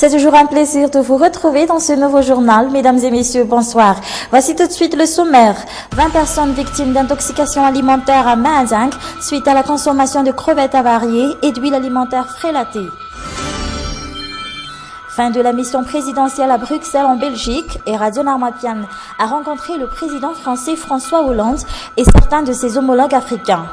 C'est toujours un plaisir de vous retrouver dans ce nouveau journal. Mesdames et messieurs, bonsoir. Voici tout de suite le sommaire. 20 personnes victimes d'intoxication alimentaire à Mahajang suite à la consommation de crevettes avariées et d'huile alimentaire frélatée. Fin de la mission présidentielle à Bruxelles en Belgique et Radio Narmapian a rencontré le président français François Hollande et certains de ses homologues africains.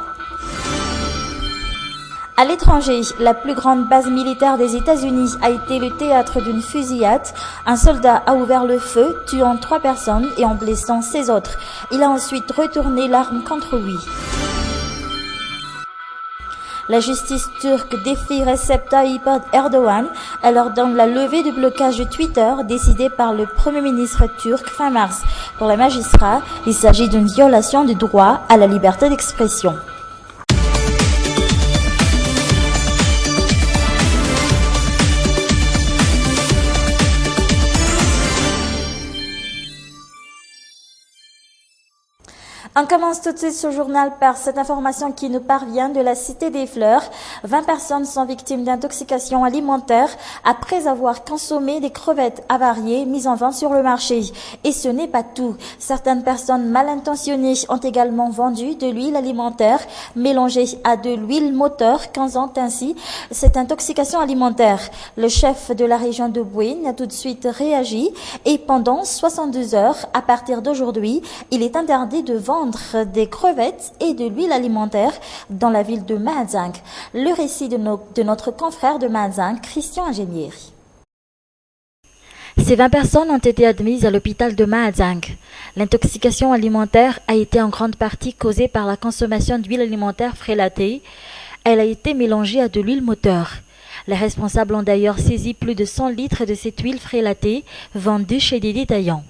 À l'étranger, la plus grande base militaire des États-Unis a été le théâtre d'une fusillade. Un soldat a ouvert le feu, tuant 3 personnes et en blessant 16 autres. Il a ensuite retourné l'arme contre lui. La justice turque défie Recep Tayyip Erdogan. Elle ordonne la levée du blocage de Twitter décidé par le Premier ministre turc fin mars. Pour les magistrats, il s'agit d'une violation du droit à la liberté d'expression. On commence tout de suite ce journal par cette information qui nous parvient de la Cité des Fleurs. 20 personnes sont victimes d'intoxication alimentaire après avoir consommé des crevettes avariées mises en vente sur le marché. Et ce n'est pas tout. Certaines personnes mal intentionnées ont également vendu de l'huile alimentaire mélangée à de l'huile moteur, causant ainsi cette intoxication alimentaire. Le chef de la région de Bouin a tout de suite réagi et pendant 72 heures, à partir d'aujourd'hui, il est interdit de vendre des crevettes et de l'huile alimentaire dans la ville de Mahajang. Le récit de notre confrère de Mahajang, Christian Ingénieri. Ces 20 personnes ont été admises à l'hôpital de Mahajang. L'intoxication alimentaire a été en grande partie causée par la consommation d'huile alimentaire frélatée. Elle a été mélangée à de l'huile moteur. Les responsables ont d'ailleurs saisi plus de 100 litres de cette huile frélatée vendue chez des détaillants.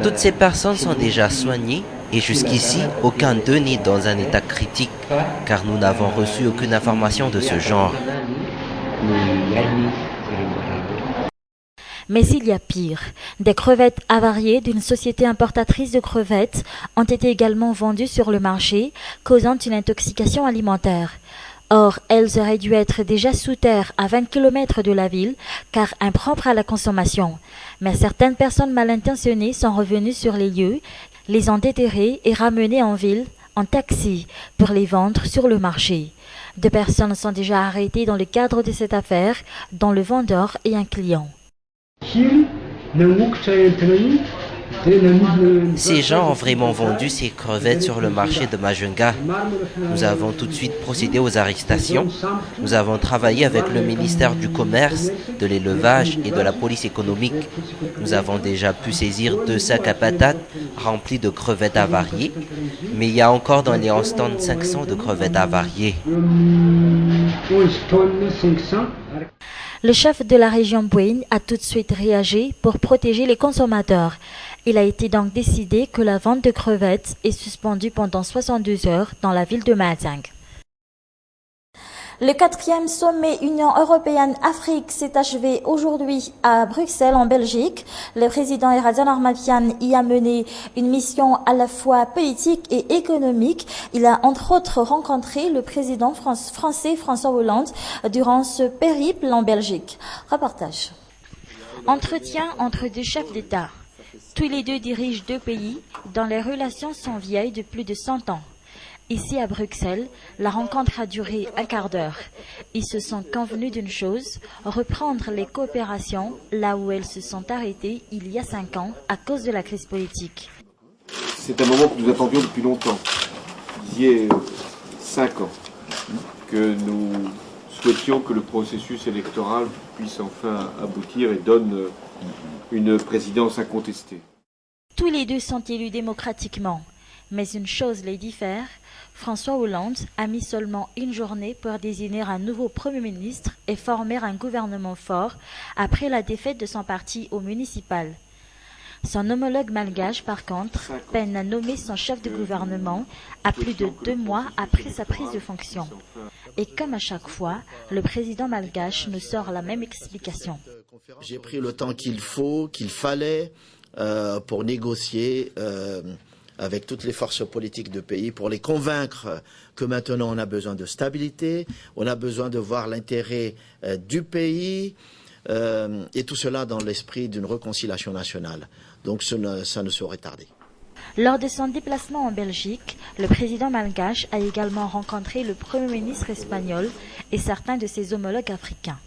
Toutes ces personnes sont déjà soignées et jusqu'ici, aucun d'eux n'est dans un état critique car nous n'avons reçu aucune information de ce genre. Mais il y a pire. Des crevettes avariées d'une société importatrice de crevettes ont été également vendues sur le marché, causant une intoxication alimentaire. Or, elles auraient dû être déjà sous terre à 20 km de la ville, car impropres à la consommation. Mais certaines personnes mal intentionnées sont revenues sur les lieux, les ont déterrées et ramenées en ville, en taxi, pour les vendre sur le marché. 2 personnes sont déjà arrêtées dans le cadre de cette affaire, dont le vendeur et un client. Ces gens ont vraiment vendu ces crevettes sur le marché de Majunga. Nous avons tout de suite procédé aux arrestations. Nous avons travaillé avec le ministère du Commerce, de l'Élevage et de la police économique. Nous avons déjà pu saisir 2 sacs à patates remplis de crevettes avariées. Mais il y a encore dans les 11 tonnes 500 de crevettes avariées. Le chef de la région Bouin a tout de suite réagi pour protéger les consommateurs. Il a été donc décidé que la vente de crevettes est suspendue pendant 72 heures dans la ville de Mahajang. Le 4e sommet Union européenne-Afrique s'est achevé aujourd'hui à Bruxelles, en Belgique. Le président Eradan Armapian y a mené une mission à la fois politique et économique. Il a entre autres rencontré le président français François Hollande durant ce périple en Belgique. Reportage. Entretien entre 2 chefs d'État. Tous les 2 dirigent 2 pays dont les relations sont vieilles de plus de 100 ans. Ici à Bruxelles, la rencontre a duré un quart d'heure. Ils se sont convenus d'une chose, reprendre les coopérations là où elles se sont arrêtées il y a 5 ans à cause de la crise politique. C'est un moment que nous attendions depuis longtemps. Il y a 5 ans que nous souhaitions que le processus électoral puisse enfin aboutir et donne une présidence incontestée. Tous les 2 sont élus démocratiquement, mais une chose les diffère. François Hollande a mis seulement une journée pour désigner un nouveau Premier ministre et former un gouvernement fort après la défaite de son parti au municipal. Son homologue malgache, par contre, peine à nommer son chef de gouvernement à plus de 2 mois après sa prise de fonction. Et comme à chaque fois, le président malgache nous sort la même explication. J'ai pris le temps qu'il fallait pour négocier avec toutes les forces politiques du pays pour les convaincre que maintenant on a besoin de stabilité, on a besoin de voir l'intérêt du pays, et tout cela dans l'esprit d'une réconciliation nationale. Donc ça ne saurait tarder. Lors de son déplacement en Belgique, le président malgache a également rencontré le Premier ministre espagnol et certains de ses homologues africains.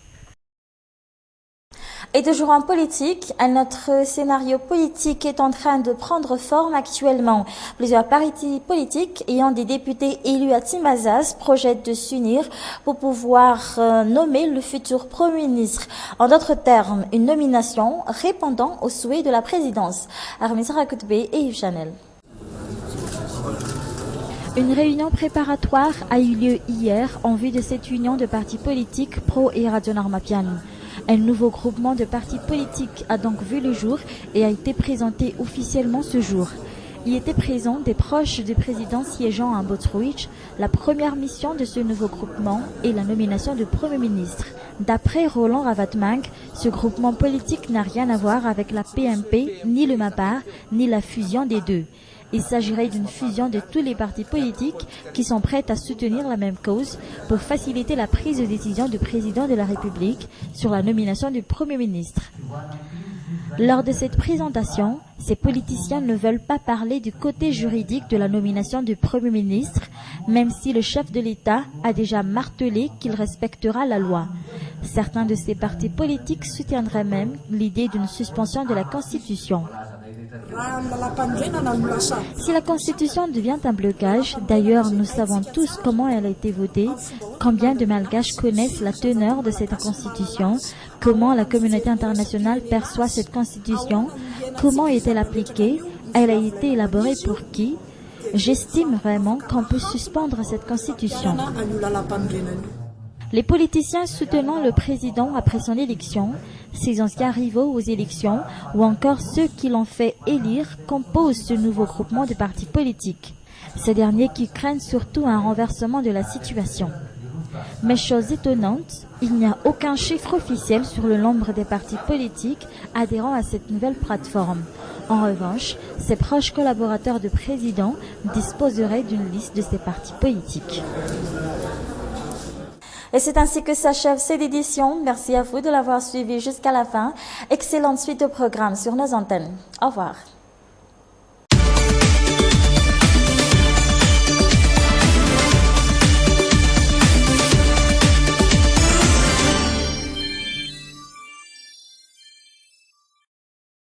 Et toujours en politique, notre scénario politique est en train de prendre forme actuellement. Plusieurs partis politiques ayant des députés élus à Timazas projettent de s'unir pour pouvoir nommer le futur Premier ministre. En d'autres termes, une nomination répondant aux souhaits de la présidence. Armisa Rakoutbe et Yves Chanel. Une réunion préparatoire a eu lieu hier en vue de cette union de partis politiques pro et Radio Normapian. Un nouveau groupement de partis politiques a donc vu le jour et a été présenté officiellement ce jour. Il était présent des proches du président siégeant à Botrouich. La première mission de ce nouveau groupement est la nomination du Premier ministre. D'après Roland Ravatmang, ce groupement politique n'a rien à voir avec la PMP, ni le MAPAR, ni la fusion des deux. Il s'agirait d'une fusion de tous les partis politiques qui sont prêts à soutenir la même cause pour faciliter la prise de décision du président de la République sur la nomination du Premier ministre. Lors de cette présentation, ces politiciens ne veulent pas parler du côté juridique de la nomination du Premier ministre, même si le chef de l'État a déjà martelé qu'il respectera la loi. Certains de ces partis politiques soutiendraient même l'idée d'une suspension de la Constitution. Si la Constitution devient un blocage, d'ailleurs nous savons tous comment elle a été votée, combien de Malgaches connaissent la teneur de cette Constitution, comment la communauté internationale perçoit cette Constitution, comment est-elle appliquée, elle a été élaborée pour qui. J'estime vraiment qu'on peut suspendre cette Constitution. Les politiciens soutenant le président après son élection, ses anciens rivaux aux élections ou encore ceux qui l'ont fait élire composent ce nouveau groupement de partis politiques. Ces derniers qui craignent surtout un renversement de la situation. Mais chose étonnante, il n'y a aucun chiffre officiel sur le nombre des partis politiques adhérant à cette nouvelle plateforme. En revanche, ses proches collaborateurs du président disposeraient d'une liste de ces partis politiques. Et c'est ainsi que s'achève cette édition. Merci à vous de l'avoir suivi jusqu'à la fin. Excellente suite au programme sur nos antennes. Au revoir.